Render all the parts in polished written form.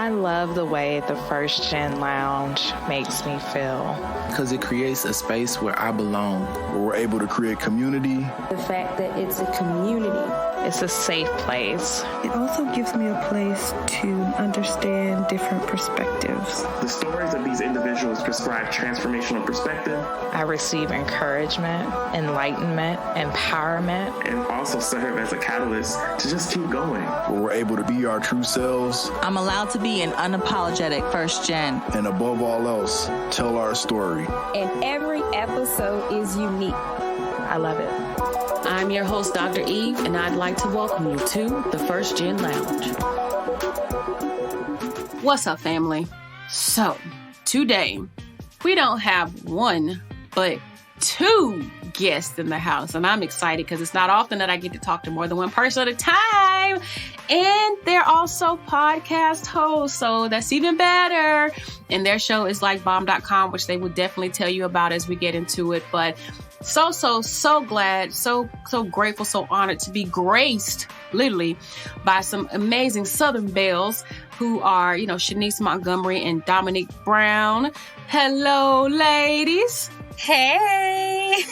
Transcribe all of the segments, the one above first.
I love the way the First Gen Lounge makes me feel. Because it creates a space where I belong. Where we're able to create community. The fact that it's a community. It's a safe place. It also gives me a place to understand different perspectives. The stories of these individuals prescribe transformational perspective. I receive encouragement, enlightenment, empowerment. And also serve as a catalyst to just keep going. Where we're able to be our true selves. I'm allowed to be an unapologetic first gen. And above all else, tell our story. And every episode is unique. I love it. I'm your host, Dr. Eve, and I'd like to welcome you to the First Gen Lounge. What's up, family? So, today, we don't have one, but two guests in the house, and I'm excited because it's not often that I get to talk to more than one person at a time, and they're also podcast hosts, so that's even better. And their show is likebomb.com, which they will definitely tell you about as we get into it, but so glad, so grateful, so honored to be graced literally by some amazing Southern belles who are, Shonice Montgomery and Dominique Brown. Hello, ladies. Hey.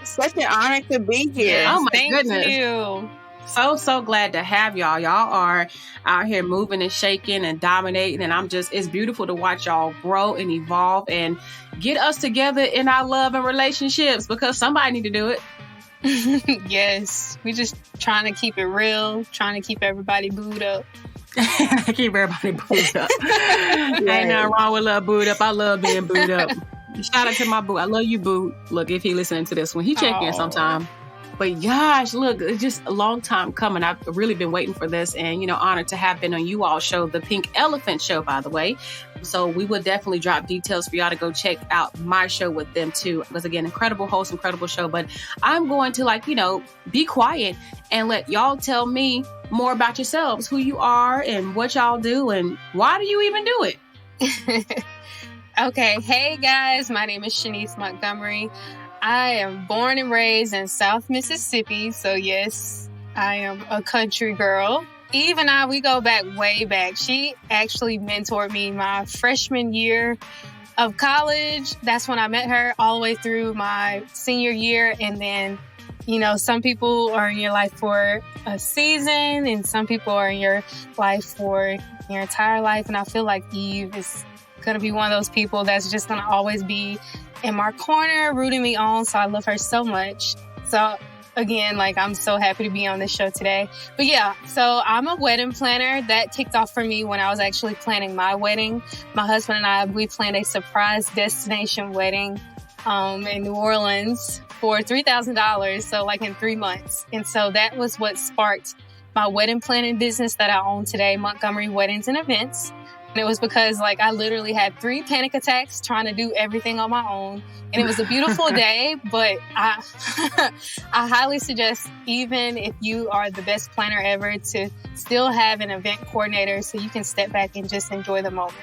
Such an honor to be here. Oh my Thank goodness. you. So glad to have y'all. Y'all are out here moving and shaking and dominating. And it's beautiful to watch y'all grow and evolve and get us together in our love and relationships, because somebody need to do it. Yes. We just trying to keep it real, trying to keep everybody booed up. Keep everybody booed up. Ain't nothing wrong with love booed up. I love being booed up. Shout out to my boo. I love you, boo. Look, if he listening to this one, he check in sometime. But gosh, look, it's just a long time coming. I've really been waiting for this, and, honored to have been on you all show, the Pink Elephant Show, by the way. So we will definitely drop details for y'all to go check out my show with them too. It was, again, incredible host, incredible show. But I'm going to be quiet and let y'all tell me more about yourselves, who you are and what y'all do and why do you even do it? Okay. Hey guys, my name is Shonice Montgomery. I am born and raised in South Mississippi. So yes, I am a country girl. Eve and I, we go way back. She actually mentored me my freshman year of college. That's when I met her, all the way through my senior year. And then, some people are in your life for a season and some people are in your life for your entire life. And I feel like Eve is going to be one of those people that's just going to always be in my corner, rooting me on. So I love her so much. So again, I'm so happy to be on this show today. But yeah, so I'm a wedding planner. That kicked off for me when I was actually planning my wedding. My husband and I, we planned a surprise destination wedding in New Orleans for $3,000. So in 3 months. And so that was what sparked my wedding planning business that I own today, Montgomery Weddings and Events. And it was because I literally had 3 panic attacks trying to do everything on my own. And it was a beautiful day, but I highly suggest, even if you are the best planner ever, to still have an event coordinator so you can step back and just enjoy the moment.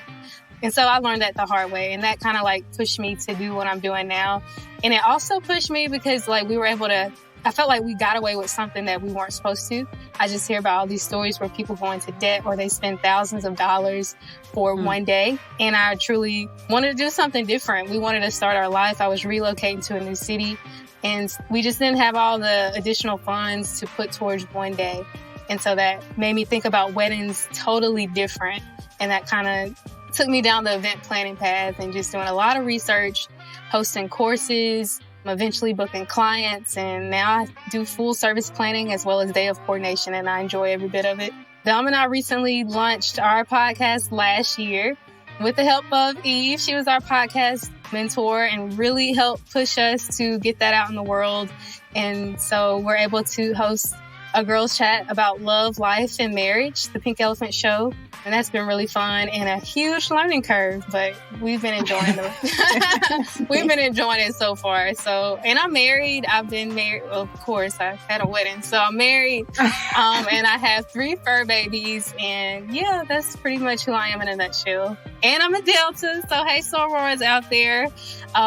And so I learned that the hard way, and that kind of pushed me to do what I'm doing now. And it also pushed me because we were able to, I felt like we got away with something that we weren't supposed to. I just hear about all these stories where people go into debt or they spend thousands of dollars for one day. And I truly wanted to do something different. We wanted to start our life. I was relocating to a new city and we just didn't have all the additional funds to put towards one day. And so that made me think about weddings totally different. And that kind of took me down the event planning path and just doing a lot of research, hosting courses, eventually booking clients, and now I do full service planning as well as day of coordination, and I enjoy every bit of it. Dom and I recently launched our podcast last year with the help of Eve. She was our podcast mentor and really helped push us to get that out in the world. And so we're able to host a girls chat about love, life, and marriage, the Pink Elephant Show. And that's been really fun and a huge learning curve, but we've been enjoying it. We've been enjoying it so far. So, and I'm married. I've been married. Well, of course, I had a wedding. So I'm married. And I have 3 fur babies. And yeah, that's pretty much who I am in a nutshell. And I'm a Delta. So, hey, Sorors out there.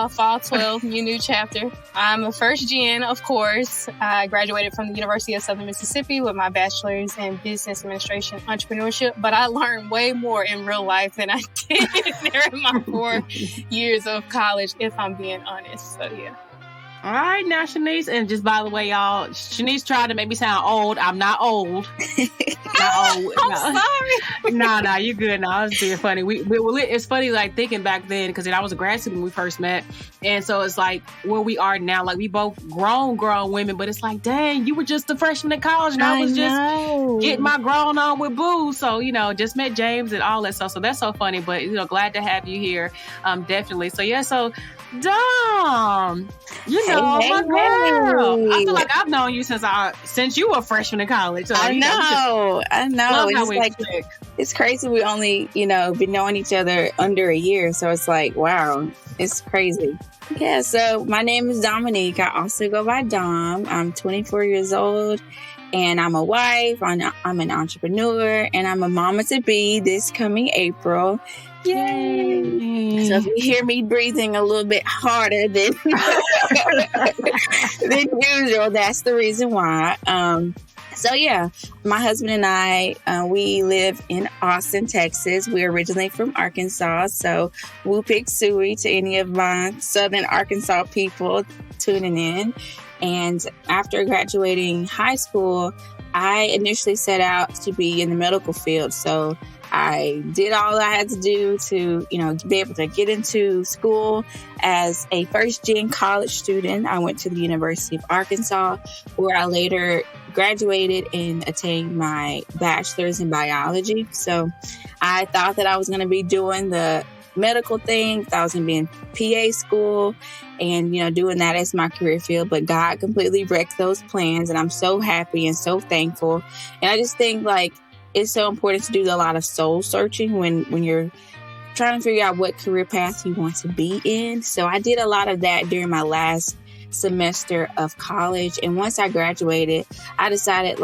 Fall 12, new chapter. I'm a first gen, of course. I graduated from the University of Southern Mississippi with my bachelor's in business administration, entrepreneurship. But I learned way more in real life than I did during my 4 years of college, if I'm being honest. So, yeah. All right, now, Shonice. And just by the way, y'all, Shonice tried to make me sound old. I'm not old. Not old. I'm sorry. No, you're good. No, I was being funny. It's funny, like, thinking back then, because I was a grad student when we first met. And so it's like where we are now. Like, we both grown women, but it's like, dang, you were just a freshman in college. And I was just getting my grown on with boo. So, just met James and all that stuff. So that's so funny. But, glad to have you here. Definitely. So, yeah, so Dom, my girl. I feel like I've known you since you were a freshman in college. So, I know. It's crazy. We only, been knowing each other under a year. So it's like, wow, it's crazy. Yeah. So my name is Dominique. I also go by Dom. I'm 24 years old and I'm a wife. I'm an entrepreneur and I'm a mama to be this coming April. Yay! So if you hear me breathing a little bit harder than usual, that's the reason why. So yeah, my husband and I, we live in Austin, Texas. We're originally from Arkansas, so whoopig suey to any of my Southern Arkansas people tuning in. And after graduating high school, I initially set out to be in the medical field. So I did all I had to do to, be able to get into school as a first-gen college student. I went to the University of Arkansas, where I later graduated and attained my bachelor's in biology. So I thought that I was going to be doing the medical thing. I was going to be in PA school and, doing that as my career field. But God completely wrecked those plans. And I'm so happy and so thankful. And I just think, it's so important to do a lot of soul searching when you're trying to figure out what career path you want to be in. So I did a lot of that during my last semester of college. And once I graduated, I decided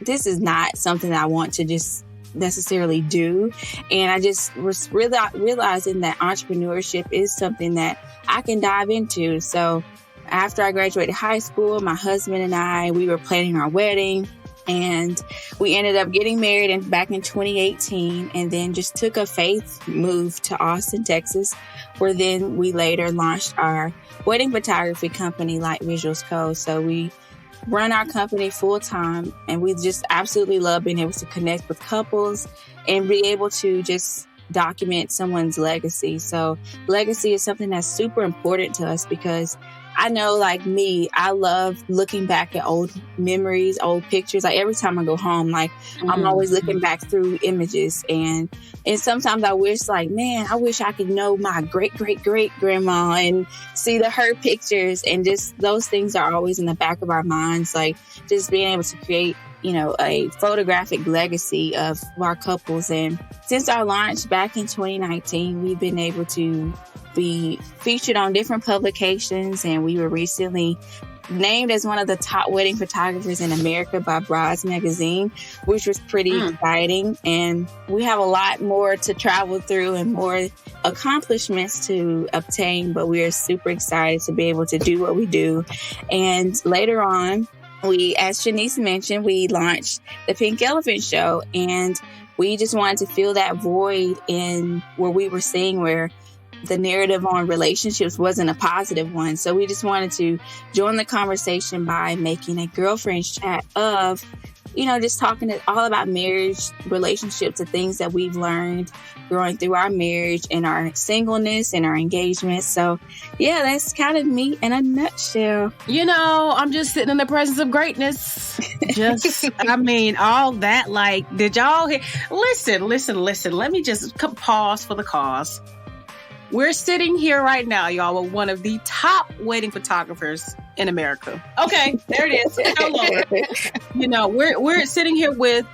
this is not something that I want to just necessarily do. And I just was realizing that entrepreneurship is something that I can dive into. So after I graduated high school, my husband and I, we were planning our wedding. And we ended up getting married back in 2018 and then just took a faith move to Austin, Texas, where then we later launched our wedding photography company, Light Visuals Co. So we run our company full time and we just absolutely love being able to connect with couples and be able to just document someone's legacy. So legacy is something that's super important to us because I know, me, I love looking back at old memories, old pictures. Every time I go home, I'm always looking back through images. And sometimes I wish, I wish I could know my great-great-great-grandma and see her pictures. And just those things are always in the back of our minds, just being able to create, a photographic legacy of our couples. And since our launch back in 2019, we've been able to be featured on different publications, and we were recently named as one of the top wedding photographers in America by Brides Magazine, which was pretty exciting. And we have a lot more to travel through and more accomplishments to obtain, but we are super excited to be able to do what we do. And later on, as Shonice mentioned, we launched the Pink Elephant Show, and we just wanted to fill that void in where we were seeing where the narrative on relationships wasn't a positive one. So we just wanted to join the conversation by making a girlfriend's chat of, just talking all about marriage, relationships, the things that we've learned growing through our marriage and our singleness and our engagement. So yeah, that's kind of me in a nutshell. I'm just sitting in the presence of greatness. All that, did y'all hear? Listen. Let me just pause for the cause. We're sitting here right now, y'all, with one of the top wedding photographers in America. Okay, there it is. Hello. We're sitting here with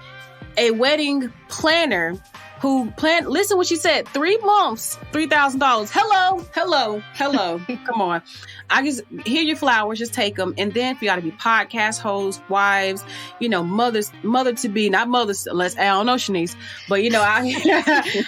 a wedding planner who planned, listen what she said, 3 months, $3,000. Hello. Come on. I just hear your flowers, just take them. And then if you got to be podcast hosts, wives, mother to be, not mothers, unless I don't know Shonice, but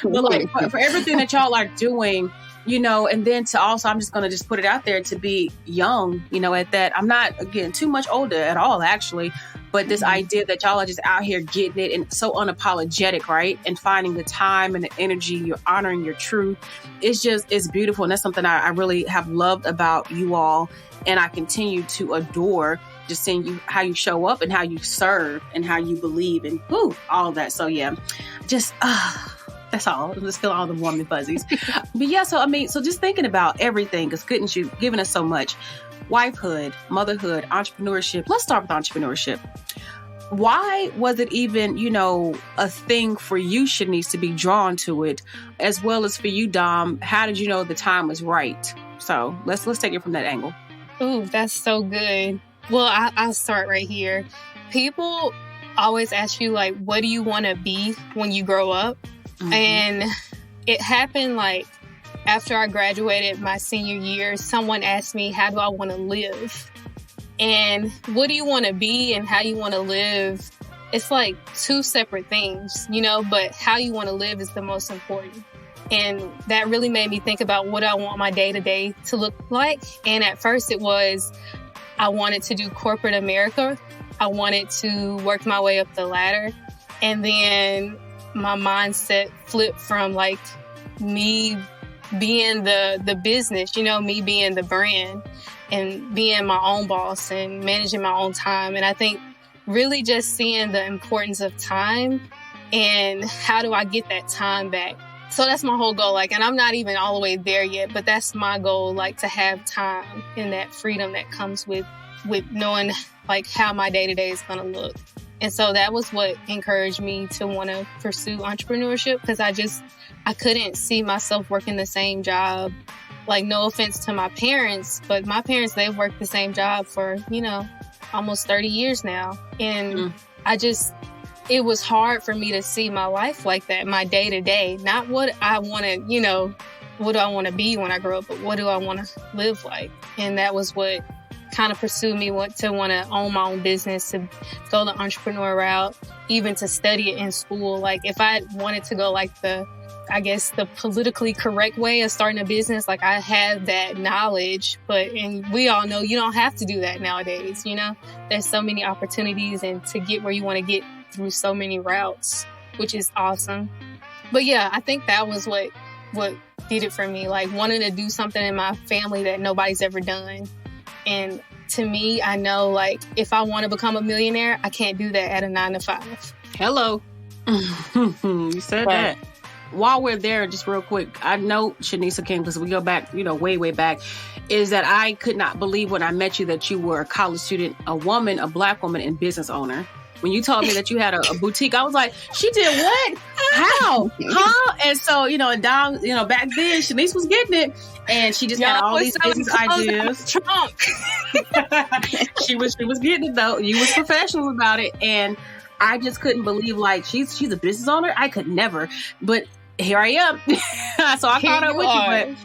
but like for everything that y'all are doing, and then to also, I'm just going to just put it out there, to be young, at that. I'm not, again, too much older at all, actually. But this idea that y'all are just out here getting it and so unapologetic, right? And finding the time and the energy, you're honoring your truth. It's beautiful. And that's something I really have loved about you all. And I continue to adore just seeing how you show up and how you serve and how you believe and all of that. So yeah, just, that's all. I'm just feeling all the warm and fuzzies. But yeah, so just thinking about everything, because goodness, you've given us so much. Wifehood, motherhood, entrepreneurship. Let's start with entrepreneurship. Why was it even, a thing for you, Shonice, to be drawn to it, as well as for you, Dom? How did you know the time was right? So let's take it from that angle. Ooh, that's so good. Well, I'll start right here. People always ask you, like, what do you want to be when you grow up? Mm-hmm. And it happened like after I graduated my senior year, someone asked me, how do I want to live? And what do you want to be and how you want to live? It's like two separate things, but how you want to live is the most important. And that really made me think about what I want my day-to-day to look like. And at first it was, I wanted to do corporate America. I wanted to work my way up the ladder. And then my mindset flipped from like me being the business, me being the brand and being my own boss and managing my own time. And I think really just seeing the importance of time and how do I get that time back? So that's my whole goal. Like, and I'm not even all the way there yet, but that's my goal, like to have time and that freedom that comes with knowing like how my day-to-day is going to look. And so that was what encouraged me to want to pursue entrepreneurship, because I couldn't see myself working the same job. Like, no offense to my parents, but my parents, they've worked the same job for, almost 30 years now. And it was hard for me to see my life like that, my day to day, not what I want to, what do I want to be when I grow up, but what do I want to live like? And that was what kind of pursued me to want to own my own business, to go the entrepreneur route, even to study it in school. Like, if I wanted to go like the politically correct way of starting a business, like I had that knowledge, and we all know you don't have to do that nowadays. There's so many opportunities and to get where you want to get through so many routes, which is awesome. But yeah, I think that was what did it for me, like wanting to do something in my family that nobody's ever done. And to me, I know, like, if I want to become a millionaire, I can't do that at a 9-to-5. Hello. You said that. While we're there, just real quick, I know Shonice King, because we go back, way, way back, is that I could not believe when I met you that you were a college student, a woman, a Black woman, and business owner. When you told me that you had a boutique, I was like, she did what? How? Huh? And so, and Dom, back then, Shonice was getting it. And she just had all these business ideas. She was getting it, though. You was professional about it. And I just couldn't believe, like, she's a business owner. I could never. But here I am. So I caught up with you.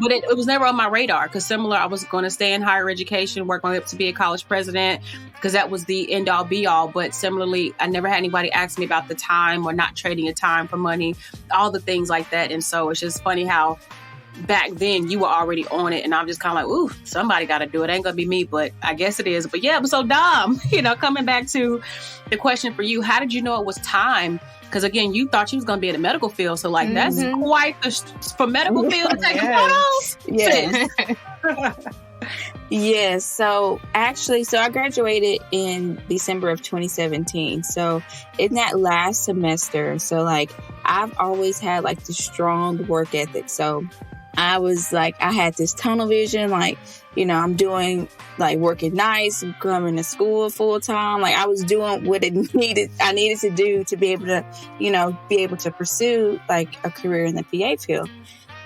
But it was never on my radar, because I was going to stay in higher education, work my way up to be a college president, because that was the end all be all. But similarly, I never had anybody ask me about the time or not trading your time for money, all the things like that. And so it's just funny how back then you were already on it, and I'm just kind of like, ooh, somebody got to do it. Ain't gonna be me, but I guess it is. But yeah, but so Dom, coming back to the question for you, how did you know it was time? Because again, you thought you was gonna be in the medical field, so like that's quite for medical field to take photos. Yes. Yes. So I graduated in December of 2017. So in that last semester, so like I've always had like the strong work ethic. So I was like, I had this tunnel vision, like, I'm doing like working nights, coming to school full time. Like I was doing what I needed to do to be able to, pursue like a career in the PA field.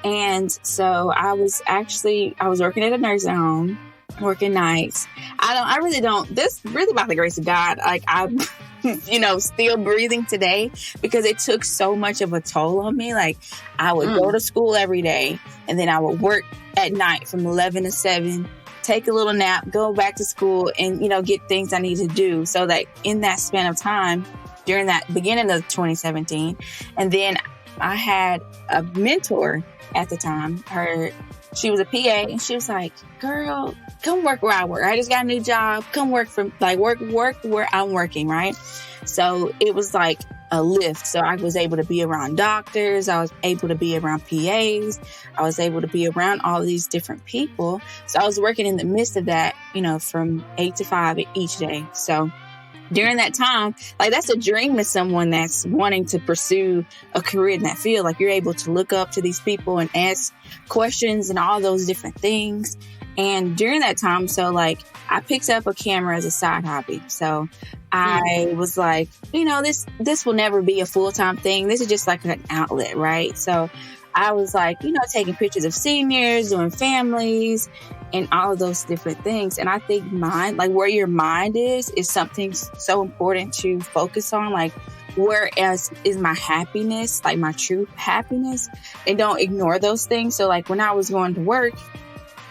And so I was working at a nursing home, working nights. This really by the grace of God, like still breathing today, because it took so much of a toll on me. Like, I would go to school every day, and then I would work at night from 11 to 7, take a little nap, go back to school, and, get things I need to do. So that in that span of time, during that beginning of 2017, and then I had a mentor at the time. She was a PA, and she was like, "Girl, come work where I work. I just got a new job. Come work work where I'm working." Right. So it was like a lift. So I was able to be around doctors. I was able to be around PAs. I was able to be around all these different people. So I was working in the midst of that, from 8 to 5 each day. So during that time, like, that's a dream to someone that's wanting to pursue a career in that field. Like, you're able to look up to these people and ask questions and all those different things. And during that time, so like, I picked up a camera as a side hobby. So I was like, this will never be a full-time thing. This is just like an outlet, right? So I was like, taking pictures of seniors, doing families, and all of those different things. And I think where your mind is something so important to focus on. Like, whereas is my happiness, like my true happiness, and don't ignore those things. So like, when I was going to work,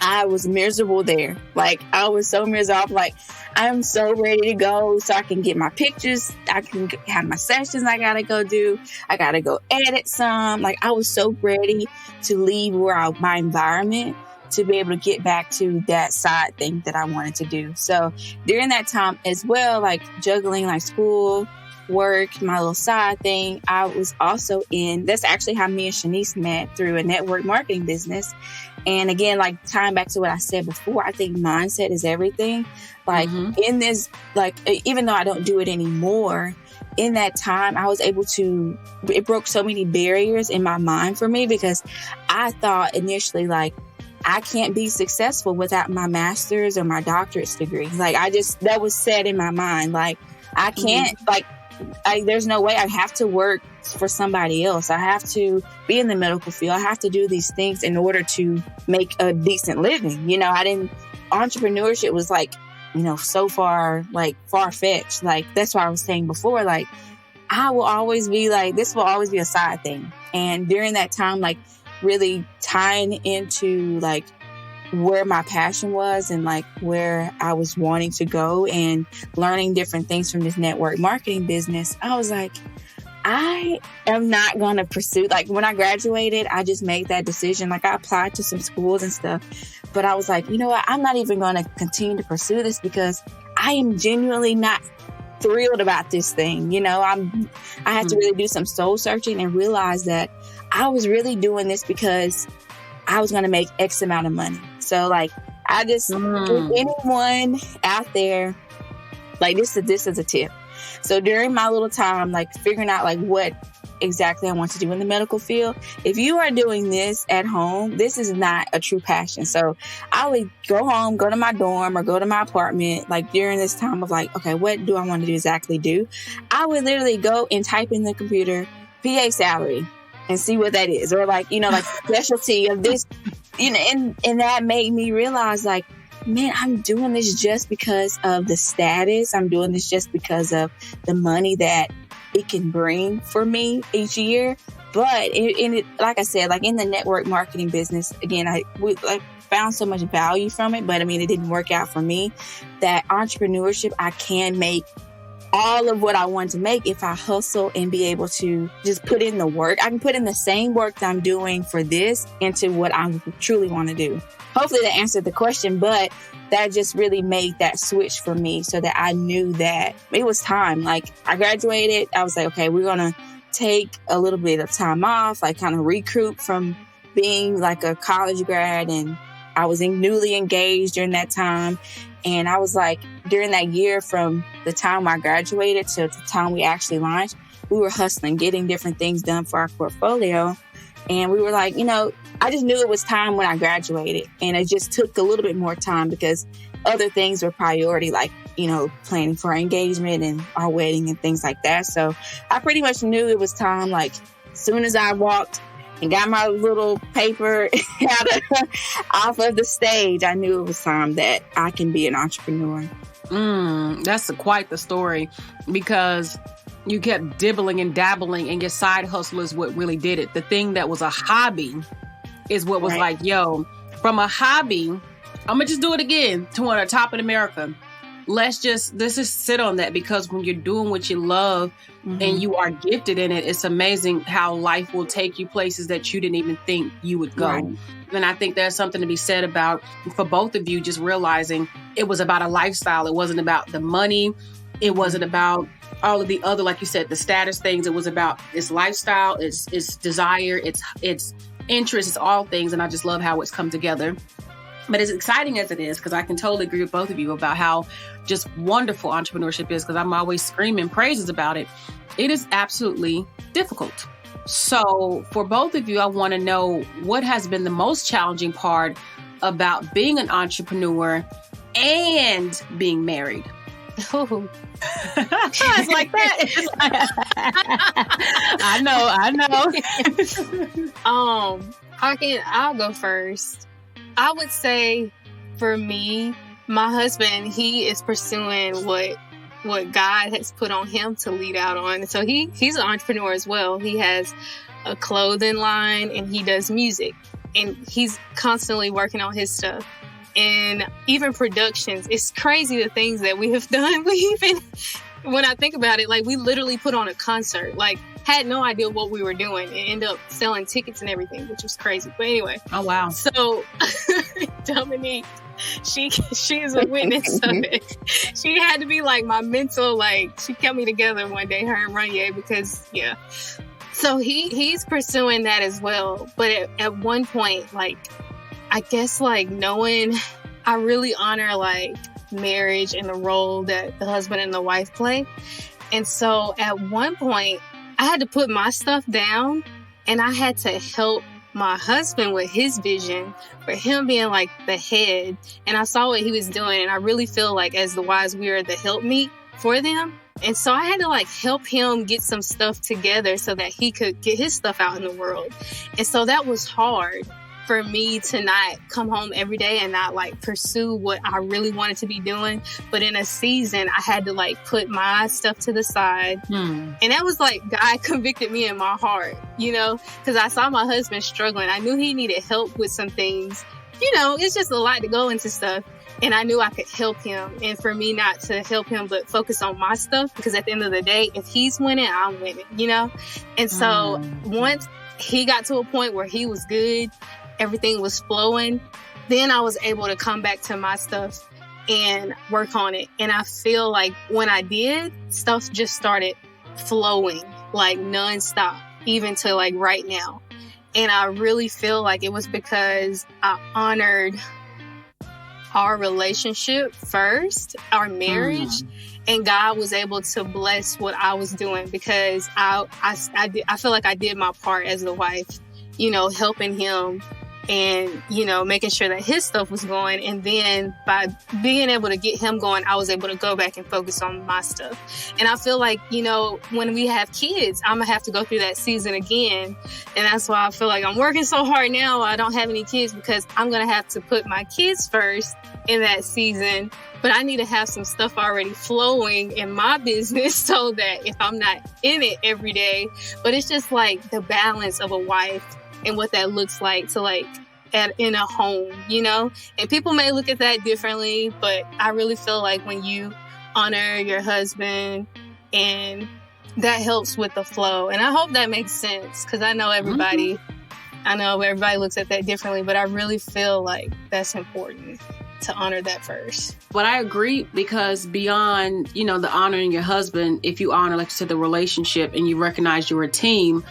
I was miserable there. Like, I was so miserable. Like, I'm so ready to go so I can get my pictures. I can have my sessions I gotta go do. I gotta go edit some. Like, I was so ready to leave my environment to be able to get back to that side thing that I wanted to do. So during that time as well, like, juggling like school, work, my little side thing, I was also that's actually how me and Shonice met, through a network marketing business. And again, like, tying back to what I said before, I think mindset is everything. Like, in this, like, even though I don't do it anymore, in that time, I was able to, it broke so many barriers in my mind for me, because I thought initially, like, I can't be successful without my master's or my doctorate's degree. Like, that was set in my mind. Like, I can't, there's no way. I have to work for somebody else. I have to be in the medical field. I have to do these things in order to make a decent living. Entrepreneurship was like, so far-fetched. Like, that's why I was saying before, like, I will always be like, this will always be a side thing. And during that time, like, really tying into like where my passion was and like where I was wanting to go and learning different things from this network marketing business, I was like, I am not going to pursue, like, when I graduated, I just made that decision. Like, I applied to some schools and stuff, but I was like, you know what? I'm not even going to continue to pursue this, because I am genuinely not thrilled about this thing. I had to really do some soul searching and realize that I was really doing this because I was going to make X amount of money. So like, I just, if anyone out there, like, this is a tip. So during my little time, like, figuring out like what exactly I want to do in the medical field, if you are doing this at home, this is not a true passion. So I would go home, go to my dorm or go to my apartment, like, during this time of like, okay, what do I want to exactly do? I would literally go and type in the computer PA salary and see what that is, or like, like specialty of this, and that made me realize, like, man, I'm doing this just because of the status. I'm doing this just because of the money that it can bring for me each year. But like I said, like, in the network marketing business, again, I found so much value from it, but I mean, it didn't work out for me. That entrepreneurship, I can make all of what I want to make if I hustle and be able to just put in the work. I can put in the same work that I'm doing for this into what I truly want to do. Hopefully that answered the question, but that just really made that switch for me, so that I knew that it was time. Like, I graduated, I was like, okay, we're going to take a little bit of time off, like, kind of recoup from being like a college grad. And I was newly engaged during that time. And I was like, during that year, from the time I graduated to the time we actually launched, we were hustling, getting different things done for our portfolio. And we were like, I just knew it was time when I graduated. And it just took a little bit more time because other things were priority, like, planning for our engagement and our wedding and things like that. So I pretty much knew it was time. Like, as soon as I walked and got my little paper off of the stage, I knew it was time that I can be an entrepreneur. That's quite the story, because you kept dibbling and dabbling, and your side hustle is what really did it. The thing that was a hobby is what was like, yo, from a hobby, I'm gonna just do it again to one of the top in America. Let's just sit on that, because when you're doing what you love and you are gifted in it, it's amazing how life will take you places that you didn't even think you would go. Right. And I think there's something to be said about, for both of you, just realizing it was about a lifestyle. It wasn't about the money. It wasn't about all of the other, like you said, the status things. It was about its lifestyle, its desire, its interest, it's all things. And I just love how it's come together. But as exciting as it is, because I can totally agree with both of you about how just wonderful entrepreneurship is, because I'm always screaming praises about it, it is absolutely difficult. So for both of you, I want to know, what has been the most challenging part about being an entrepreneur and being married? Ooh. It's like that. It's like, I know. I'll go first. I would say, for me, my husband, he is pursuing what God has put on him to lead out on. So he's an entrepreneur as well. He has a clothing line and he does music, and he's constantly working on his stuff. And even productions, it's crazy the things that we have done. When I think about it, like, we literally put on a concert, like, had no idea what we were doing, and ended up selling tickets and everything, which was crazy. But anyway. Oh, wow. So Dominique, she is a witness of it. She had to be like my mental, like, she kept me together one day, her and Ranye, because, yeah. So he's pursuing that as well. But at one point, like, I guess, like, knowing, I really honor, like, marriage and the role that the husband and the wife play. And so at one point, I had to put my stuff down, and I had to help my husband with his vision for him being like the head. And I saw what he was doing, and I really feel like, as the wives, we are the helpmeet for them. And so I had to, like, help him get some stuff together so that he could get his stuff out in the world. And so that was hard for me to not come home every day and not, like, pursue what I really wanted to be doing. But in a season, I had to, like, put my stuff to the side. And that was like, God convicted me in my heart, you know, because I saw my husband struggling. I knew he needed help with some things. You know, it's just a lot to go into stuff. And I knew I could help him. And for me not to help him, but focus on my stuff, because at the end of the day, if he's winning, I'm winning, you know? And so once he got to a point where he was good, everything was flowing, then I was able to come back to my stuff and work on it. And I feel like when I did, stuff just started flowing, like, nonstop, even to, like, right now. And I really feel like it was because I honored our relationship first, our marriage, and God was able to bless what I was doing, because I feel like I did my part as the wife, you know, helping him and, you know, making sure that his stuff was going. And then by being able to get him going, I was able to go back and focus on my stuff. And I feel like, you know, when we have kids, I'm going to have to go through that season again. And that's why I feel like I'm working so hard now. I don't have any kids, because I'm going to have to put my kids first in that season. But I need to have some stuff already flowing in my business, so that if I'm not in it every day, but it's just like the balance of a wife and what that looks like to, like, in a home, you know? And people may look at that differently, but I really feel like when you honor your husband, and that helps with the flow. And I hope that makes sense, because I know everybody looks at that differently, but I really feel like that's important to honor that first. But I agree, because beyond, you know, the honoring your husband, if you honor, like you said, the relationship, and you recognize you're a team,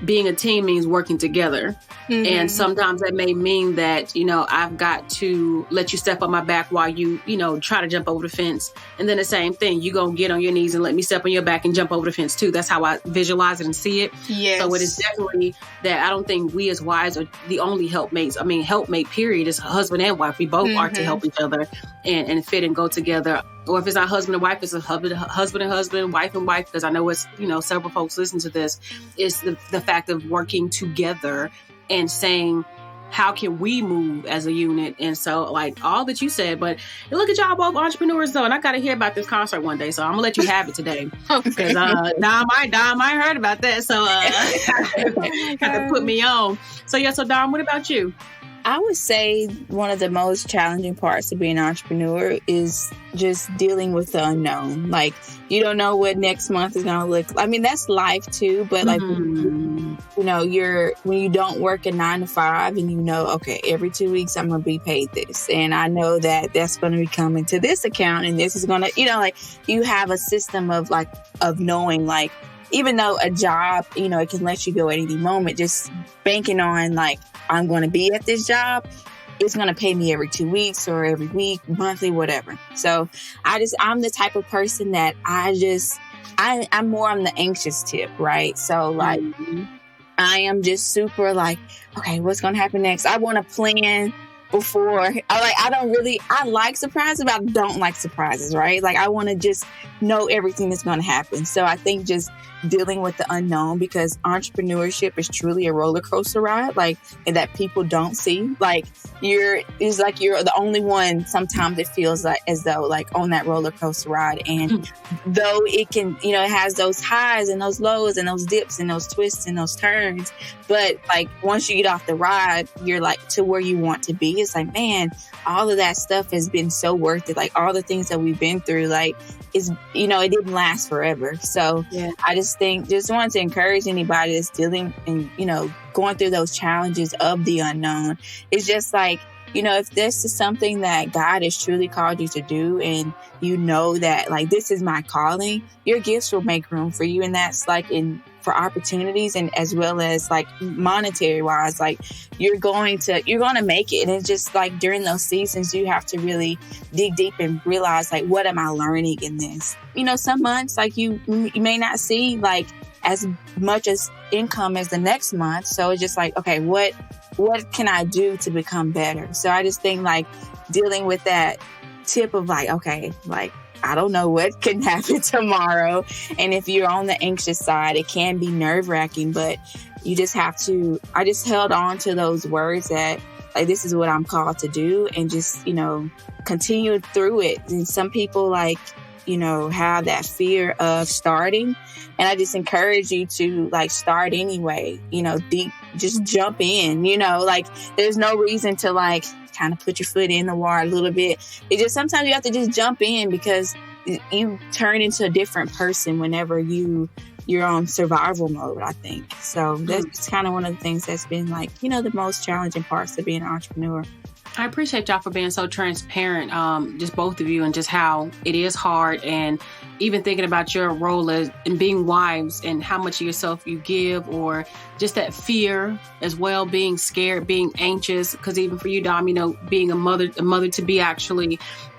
being a team means working together. And sometimes that may mean that, you know, I've got to let you step on my back while you know, try to jump over the fence. And then the same thing, you gonna get on your knees and let me step on your back and jump over the fence too. That's how I visualize it and see it. Yes. So it is definitely that. I don't think we as wives are the only helpmates. I mean, helpmate period is husband and wife. We both are to help each other and fit and go together. Or if it's not husband and wife, it's a husband and husband, wife and wife, because I know it's, you know, several folks listen to this. It's the fact of working together and saying, how can we move as a unit? And so like all that you said, but look at y'all both entrepreneurs though. And I got to hear about this concert one day. So I'm gonna let you have it today. Because Dom I heard about that. So got to put me on. So yeah, so Dom, what about you? I would say one of the most challenging parts of being an entrepreneur is just dealing with the unknown. Like, you don't know what next month is going to look like. I mean, that's life too, but like, you know, when you don't work a 9 to 5 and you know, okay, every 2 weeks I'm going to be paid this. And I know that that's going to be coming to this account and this is going to, you know, like you have a system of knowing, like, even though a job, you know, it can let you go at any moment, just banking on like, I'm going to be at this job, it's going to pay me every 2 weeks or every week, monthly, whatever. So I'm the type of person that I'm more on the anxious tip, right? So like, I am just super like, okay, what's going to happen next? I want to plan before. I like surprises, but I don't like surprises, right? Like I want to just know everything that's going to happen. So I think just dealing with the unknown, because entrepreneurship is truly a roller coaster ride, like, and that people don't see. Like you're the only one. Sometimes it feels like as though like on that roller coaster ride, and though it can, you know, it has those highs and those lows and those dips and those twists and those turns, but like once you get off the ride, you're like to where you want to be. It's like, man, all of that stuff has been so worth it. Like all the things that we've been through, like, is, you know, it didn't last forever. So yeah. I just wanted to encourage anybody that's dealing and, you know, going through those challenges of the unknown. It's just like, you know, if this is something that God has truly called you to do, and you know that like, this is my calling, your gifts will make room for you. And that's like for opportunities, and as well as like monetary wise, like you're going to make it. And it's just like during those seasons, you have to really dig deep and realize like, what am I learning in this? You know, some months like you may not see like as much as income as the next month. So it's just like, okay, what can I do to become better? So I just think like dealing with that tip of like, okay, like, I don't know what can happen tomorrow. And if you're on the anxious side, it can be nerve-wracking, but you just have to, I just held on to those words that like, this is what I'm called to do, and just, you know, continue through it. And some people like, you know, have that fear of starting. And I just encourage you to like start anyway, you know, just jump in, you know, like there's no reason to like kind of put your foot in the water a little bit. It just, sometimes you have to just jump in, because you turn into a different person whenever you're on survival mode, I think. So that's kind of one of the things that's been like, you know, the most challenging parts of being an entrepreneur. I appreciate y'all for being so transparent, just both of you, and just how it is hard, and even thinking about your role as in being wives and how much of yourself you give, or just that fear as well, being scared, being anxious, because even for you, Dom, you know, being a mother to be actually,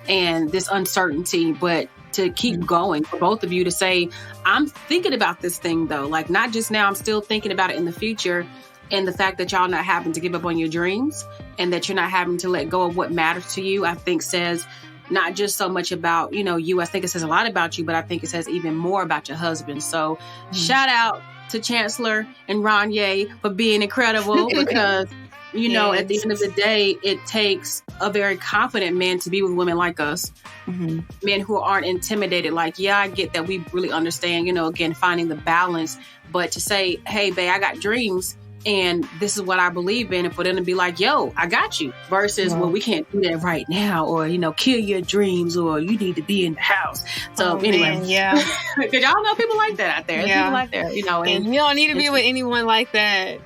and this uncertainty, but to keep going for both of you to say, I'm thinking about this thing though, like not just now, I'm still thinking about it in the future. And the fact that y'all not having to give up on your dreams, and that you're not having to let go of what matters to you, I think says not just so much about, you know, you. I think it says a lot about you, but I think it says even more about your husband. So shout out to Chancellor and Ronye for being incredible, because, you know, at the end of the day, it takes a very confident man to be with women like us, men who aren't intimidated. Like, yeah, I get that we really understand, you know, again, finding the balance, but to say, hey, babe, I got dreams, and this is what I believe in. And for them to be like, yo, I got you, versus, well, we can't do that right now, or, you know, kill your dreams, or you need to be in the house. So anyway, because y'all know people like that out there. People like that, you know. And you don't need to be with anyone like that.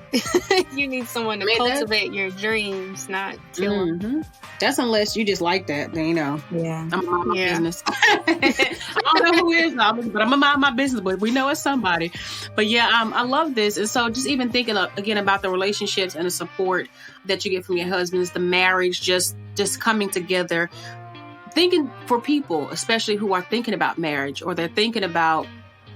You need someone to cultivate your dreams, not kill them. That's unless you just like that, then, you know. Yeah. I'm going to mind my business. I don't know who is, but I'm going to mind my business. But we know it's somebody. But yeah, I love this. And so just even thinking again about the relationships and the support that you get from your husbands, the marriage, just coming together. Thinking for people, especially who are thinking about marriage, or they're thinking about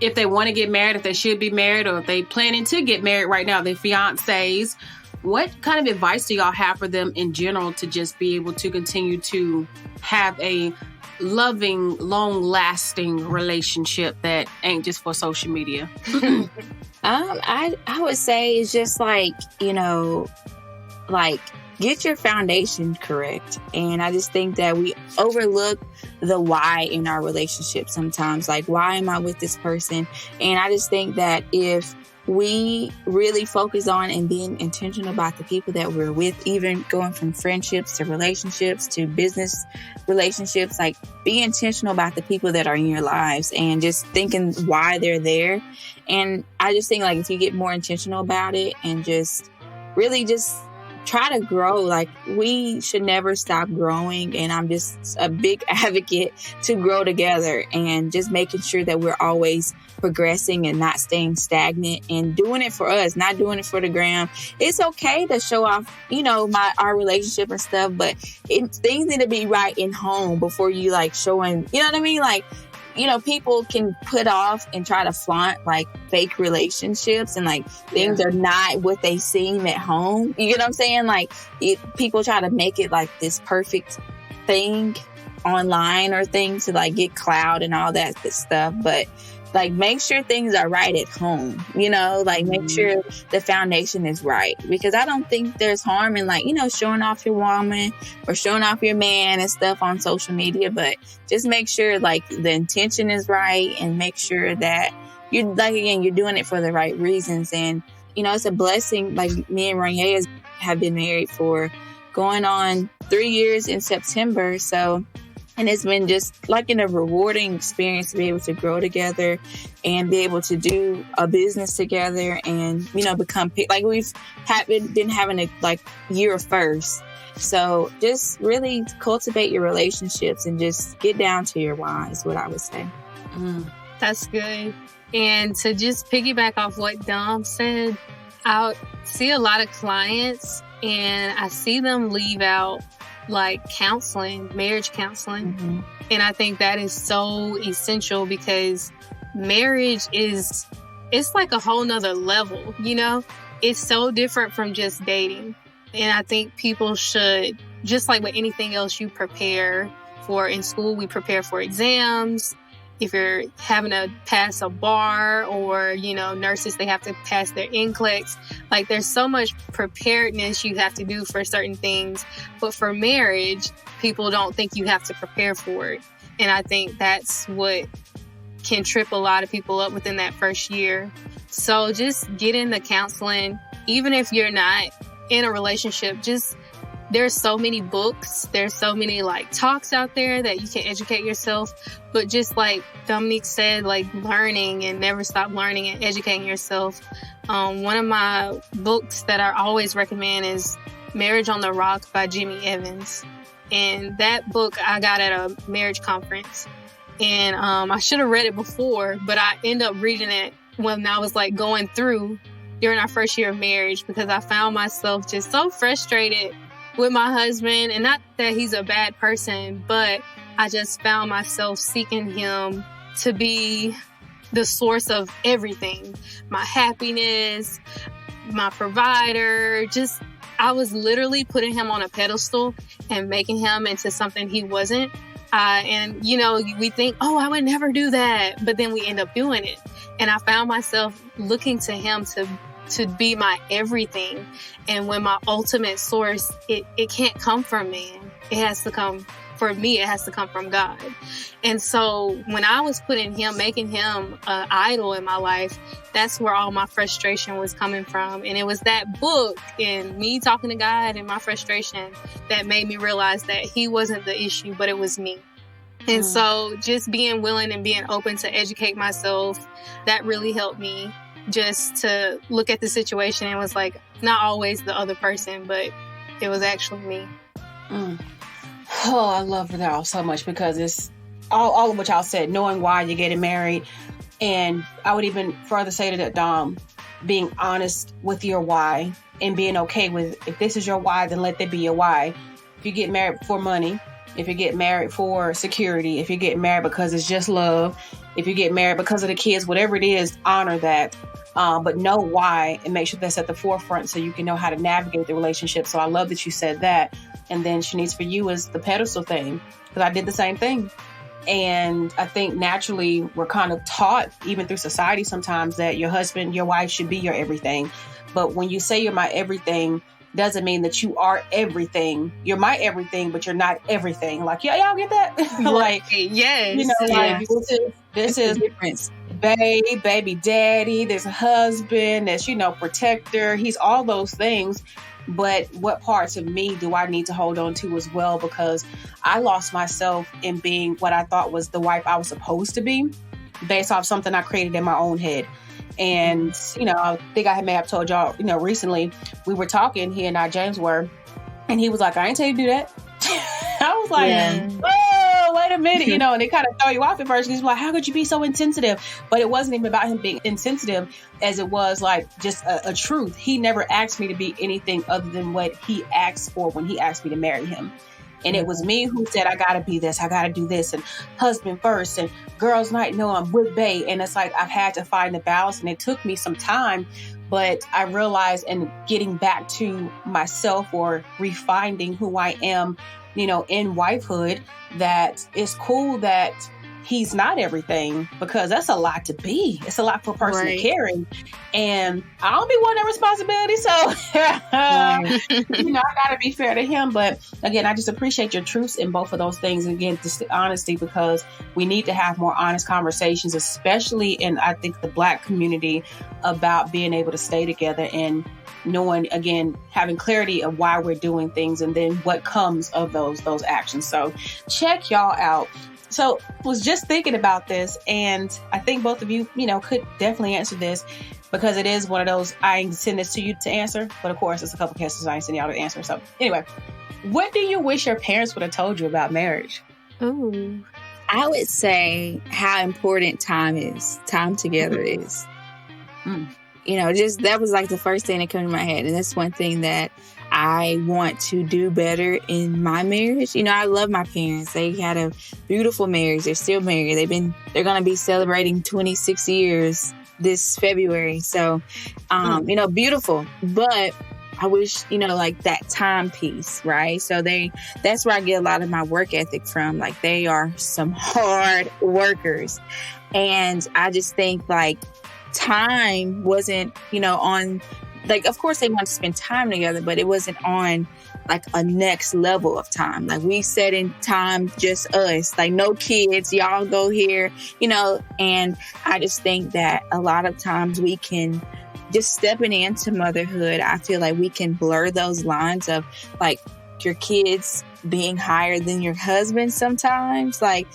if they want to get married, if they should be married, or if they planning to get married right now, their fiancés. What kind of advice do y'all have for them in general to just be able to continue to have a loving, long-lasting relationship that ain't just for social media? I would say it's just like, you know, like, get your foundation correct. And I just think that we overlook the why in our relationship sometimes. Like, why am I with this person? And I just think that if we really focus on and being intentional about the people that we're with, even going from friendships to relationships to business relationships, like, be intentional about the people that are in your lives and just thinking why they're there. And I just think, like, if you get more intentional about it and just really just try to grow, like, we should never stop growing. And I'm just a big advocate to grow together and just making sure that we're always progressing and not staying stagnant and doing it for us, not doing it for the gram. It's okay to show off, our relationship and stuff, but things need to be right in home before you like showing, you know what I mean? Like, people can put off and try to flaunt like fake relationships and like things are not what they seem at home. You get what I'm saying? Like, people try to make it like this perfect thing online or things to like get clout and all that good stuff. But like, make sure things are right at home, like make sure the foundation is right, because I don't think there's harm in like, showing off your woman or showing off your man and stuff on social media, but just make sure like the intention is right and make sure that you're doing it for the right reasons. And, it's a blessing. Like, me and Renee have been married for going on 3 years in September. And it's been just like a rewarding experience to be able to grow together and be able to do a business together and, become like we've been having a like year first. So just really cultivate your relationships and just get down to your why is what I would say. That's good. And to just piggyback off what Dom said, I see a lot of clients and I see them leave out like counseling, marriage counseling. Mm-hmm. And I think that is so essential because marriage it's like a whole nother level, It's so different from just dating. And I think people should, just like with anything else you prepare for in school, we prepare for exams. If you're having to pass a bar or, nurses, they have to pass their NCLEX. Like, there's so much preparedness you have to do for certain things. But for marriage, people don't think you have to prepare for it. And I think that's what can trip a lot of people up within that first year. So just get into counseling. Even if you're not in a relationship, there's so many books, there's so many like talks out there that you can educate yourself. But just like Dominique said, like learning and never stop learning and educating yourself. One of my books that I always recommend is Marriage on the Rock by Jimmy Evans. And that book I got at a marriage conference. And I should have read it before, but I ended up reading it when I was like going through during our first year of marriage, because I found myself just so frustrated with my husband. And not that he's a bad person, but I just found myself seeking him to be the source of everything. My happiness, my provider, I was literally putting him on a pedestal and making him into something he wasn't. And, we think, oh, I would never do that. But then we end up doing it. And I found myself looking to him to be my everything. And when my ultimate source, it can't come from man. It has to come, for me, it has to come from God. And so when I was making him an idol in my life, that's where all my frustration was coming from. And it was that book and me talking to God and my frustration that made me realize that he wasn't the issue, but it was me. And so just being willing and being open to educate myself, that really helped me just to look at the situation and was like, not always the other person, but it was actually me. Oh, I love that all so much because it's all of what y'all said, knowing why you're getting married. And I would even further say to that, Dom, being honest with your why and being okay with, if this is your why, then let that be your why. If you get married for money, if you get married for security, if you get married because it's just love, if you get married because of the kids, whatever it is, honor that. But know why and make sure that's at the forefront so you can know how to navigate the relationship. So I love that you said that. And then Shonice, for you is the pedestal thing, because I did the same thing. And I think naturally we're kind of taught, even through society sometimes, that your husband, your wife should be your everything. But when you say you're my everything, doesn't mean that you are everything. You're my everything, but you're not everything. Like, yeah, y'all get that? Like, yes. you know, like this is difference. Baby daddy, there's a husband, there's, you know, protector. He's all those things. But what parts of me do I need to hold on to as well? Because I lost myself in being what I thought was the wife I was supposed to be based off something I created in my own head. And, you know, I think I may have told y'all, you know, recently we were talking, he and I, James were, and he was like, I ain't tell you to do that. I was like, oh, wait a minute, you know, and it kind of throw you off at first. He's like, how could you be so insensitive? But it wasn't even about him being insensitive as it was like just a truth. He never asked me to be anything other than what he asked for when he asked me to marry him. And it was me who said, I got to be this, I got to do this, and husband first, and girls night, no, I'm with bae. And it's like, I've had to find the balance, and it took me some time, but I realized in getting back to myself or refining who I am, you know, in wifehood, that it's cool that he's not everything, because that's a lot to be. It's a lot for a person to carry. And I don't be wanting that responsibility. So, you know, I got to be fair to him. But again, I just appreciate your truths in both of those things. And again, just the honesty, because we need to have more honest conversations, especially in, I think, the Black community, about being able to stay together and knowing, again, having clarity of why we're doing things and then what comes of those actions. So check y'all out. So was just thinking about this, and I think both of you, you know, could definitely answer this, because it is one of those, I send this to you to answer, but of course, it's a couple cases I ain't send y'all to answer. So anyway, what do you wish your parents would have told you about marriage? Ooh, I would say how important time together is. You know, just that was like the first thing that came to my head. And that's one thing that I want to do better in my marriage. You know, I love my parents. They had a beautiful marriage. They're still married. They're going to be celebrating 26 years this February. So, you know, beautiful. But I wish, you know, like that time piece, right? So that's where I get a lot of my work ethic from. Like, they are some hard workers. And I just think like time wasn't, you know, on, like, of course they want to spend time together, but it wasn't on like a next level of time. Like, we set in time, just us, like no kids, y'all go here, you know. And I just think that a lot of times we can just stepping into motherhood, I feel like we can blur those lines of like your kids being higher than your husband sometimes. Like,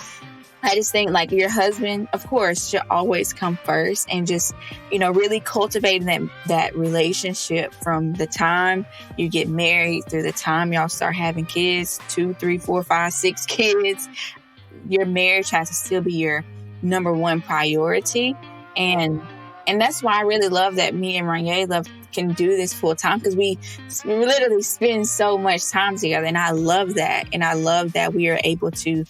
I just think like your husband, of course, should always come first, and just, you know, really cultivating that relationship from the time you get married through the time y'all start having kids, 2, 3, 4, 5, 6 kids. Your marriage has to still be your number one priority. And that's why I really love that me and Ranye can do this full time, because we literally spend so much time together. And I love that. And I love that we are able to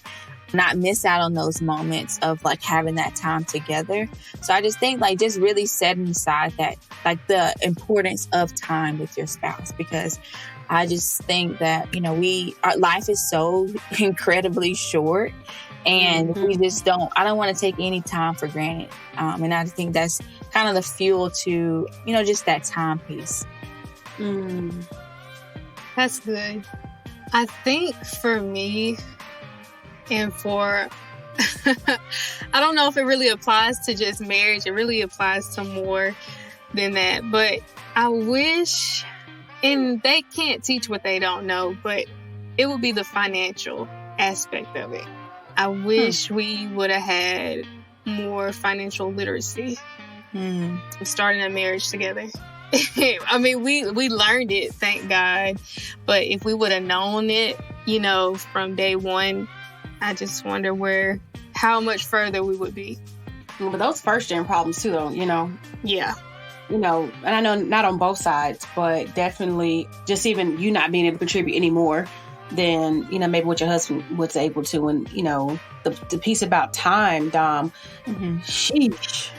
not miss out on those moments of like having that time together. So I just think like just really setting aside that, like the importance of time with your spouse, because I just think that, you know, our life is so incredibly short, and we just I don't want to take any time for granted. And I think that's kind of the fuel to, you know, just that time piece. That's good. I think for me, and for, I don't know if it really applies to just marriage. It really applies to more than that. But I wish, and they can't teach what they don't know, but it would be the financial aspect of it. I wish we would have had more financial literacy starting a marriage together. I mean, we learned it, thank God. But if we would have known it, you know, from day one, I just wonder how much further we would be. But those first gen problems too, though, you know. Yeah. You know, and I know not on both sides, but definitely just even you not being able to contribute anymore than, you know, maybe what your husband was able to. And, you know, the piece about time, Dom, sheesh.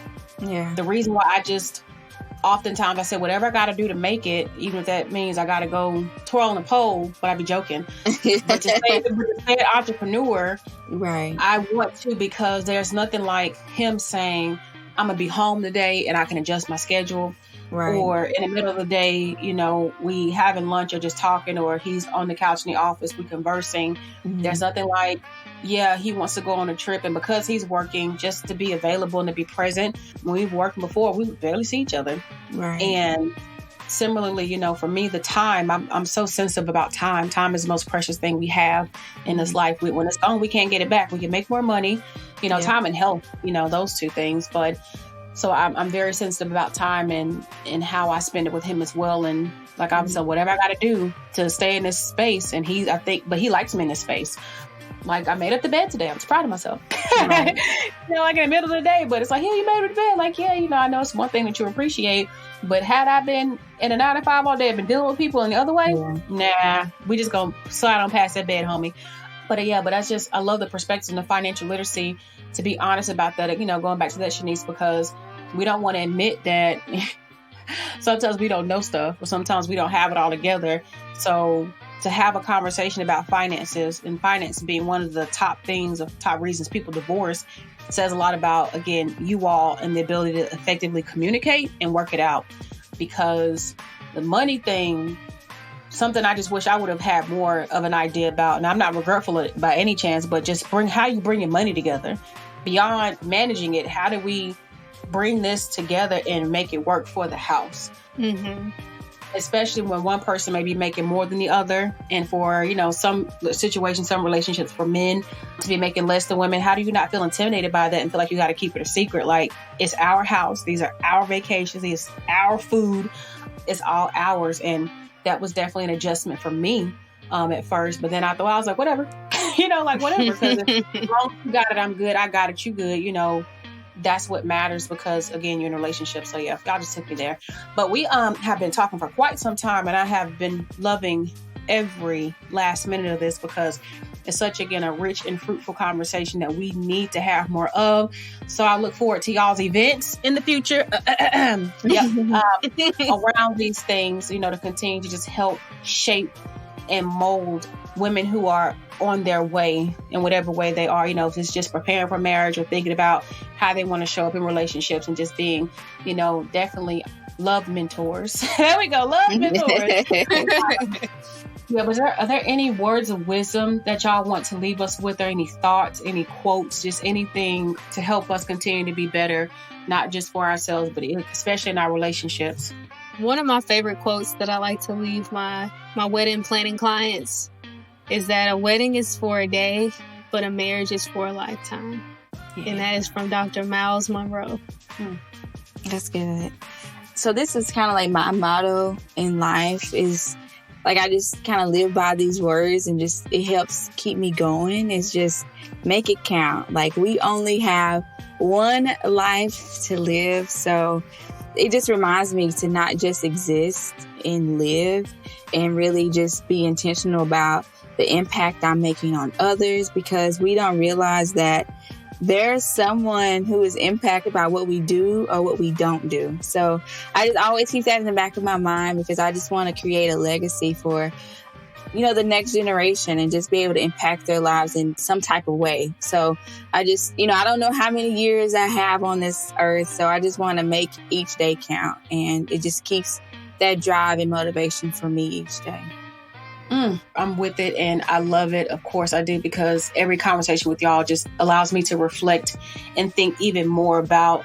Yeah. The reason why oftentimes I say whatever I got to do to make it, even if that means I got to go twirl on a pole, but I be joking. But to say an entrepreneur, right? I want to, because there's nothing like him saying, I'm going to be home today and I can adjust my schedule. Right. Or in the middle of the day, you know, we having lunch or just talking, or he's on the couch in the office, we conversing. There's nothing like, yeah, he wants to go on a trip, and because he's working, just to be available and to be present. When we've worked before, we would barely see each other. Right. And similarly, you know, for me, the time, I'm so sensitive about time. Time is the most precious thing we have in this life. When it's gone, we can't get it back. We can make more money, you know, time and health, you know, those two things. But so I'm very sensitive about time and how I spend it with him as well. And like I'm saying, whatever I got to do to stay in this space. And he likes me in this space. Like, I made up the bed today. I'm proud of myself. Right. You know, like in the middle of the day, but it's like, yeah, you made it to bed. Like, yeah, you know, I know it's one thing that you appreciate, but had I been in a 9 to 5 all day, I've been dealing with people in the other way, nah, we just gonna slide on past that bed, homie. But but that's just, I love the perspective and the financial literacy, to be honest about that, you know, going back to that, Shonice, because we don't want to admit that sometimes we don't know stuff, or sometimes we don't have it all together. So to have a conversation about finances, and finance being one of the top reasons people divorce, says a lot about, again, you all and the ability to effectively communicate and work it out. Because the money thing, something I just wish I would have had more of an idea about. And I'm not regretful by any chance, but just how you bring your money together. Beyond managing it, how do we bring this together and make it work for the house? Especially when one person may be making more than the other. And for, you know, some situations, some relationships, for men to be making less than women, how do you not feel intimidated by that and feel like you got to keep it a secret? Like, it's our house. These are our vacations. It's our food. It's all ours. And that was definitely an adjustment for me at first. But then I was like, whatever, you know, like whatever. Because as long as you got it, I'm good. I got it, you good, you know. That's what matters, because again, you're in a relationship. So yeah, y'all just took me there. But we have been talking for quite some time, and I have been loving every last minute of this, because it's such, again, a rich and fruitful conversation that we need to have more of. So I look forward to y'all's events in the future around these things, you know, to continue to just help shape and mold women who are on their way in whatever way they are, you know, if it's just preparing for marriage or thinking about how they want to show up in relationships, and just being, you know, definitely love mentors. There we go. Love mentors. Yeah, but are there any words of wisdom that y'all want to leave us with, or any thoughts, any quotes, just anything to help us continue to be better, not just for ourselves, but especially in our relationships? One of my favorite quotes that I like to leave my wedding planning clients is that a wedding is for a day, but a marriage is for a lifetime. Yeah. And that is from Dr. Miles Monroe. That's good. So this is kind of like my motto in life, is like, I just kind of live by these words, and just, it helps keep me going. It's just, make it count. Like, we only have one life to live. So it just reminds me to not just exist and live, and really just be intentional about the impact I'm making on others, because we don't realize that there's someone who is impacted by what we do or what we don't do. So I just always keep that in the back of my mind, because I just want to create a legacy for, you know, the next generation, and just be able to impact their lives in some type of way. So I just, you know, I don't know how many years I have on this earth, so I just want to make each day count. And it just keeps that drive and motivation for me each day. I'm with it, and I love it. Of course I do, because every conversation with y'all just allows me to reflect and think even more about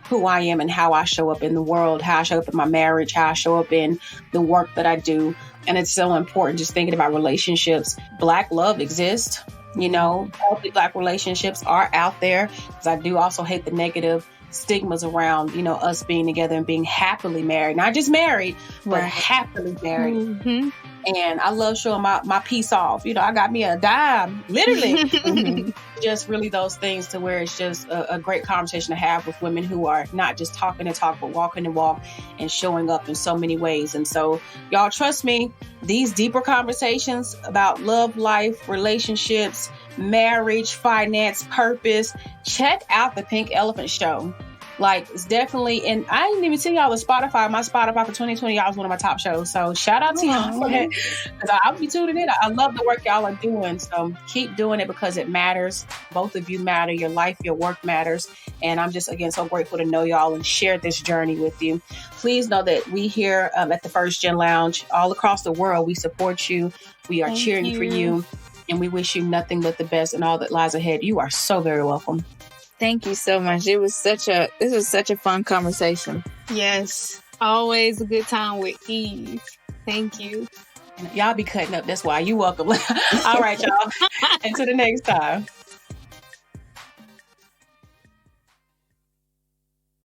who I am and how I show up in the world, how I show up in my marriage, how I show up in the work that I do. And it's so important, just thinking about relationships. Black love exists, you know, healthy Black relationships are out there, because I do also hate the negative stigmas around, you know, us being together and being happily married, not just married, but happily married. And I love showing my piece off. You know, I got me a dime, literally. Just really those things, to where it's just a great conversation to have with women who are not just talking the talk, but walking the walk and showing up in so many ways. And so, y'all, trust me, these deeper conversations about love, life, relationships, marriage, finance, purpose, check out the Pink Elephant Show. Like, it's definitely, and I didn't even tell y'all the Spotify. My Spotify for 2020, y'all was one of my top shows. So shout out to y'all for that, because I'll be tuning in. I love the work y'all are doing. So keep doing it because it matters. Both of you matter. Your life, your work matters. And I'm just, again, so grateful to know y'all and share this journey with you. Please know that we here at the First Gen Lounge, all across the world, we support you. We are cheering for you. And we wish you nothing but the best and all that lies ahead. You are so very welcome. Thank you so much. This was such a fun conversation. Yes. Always a good time with Eve. Thank you. And y'all be cutting up. That's why. You welcome. All right, y'all. Until the next time.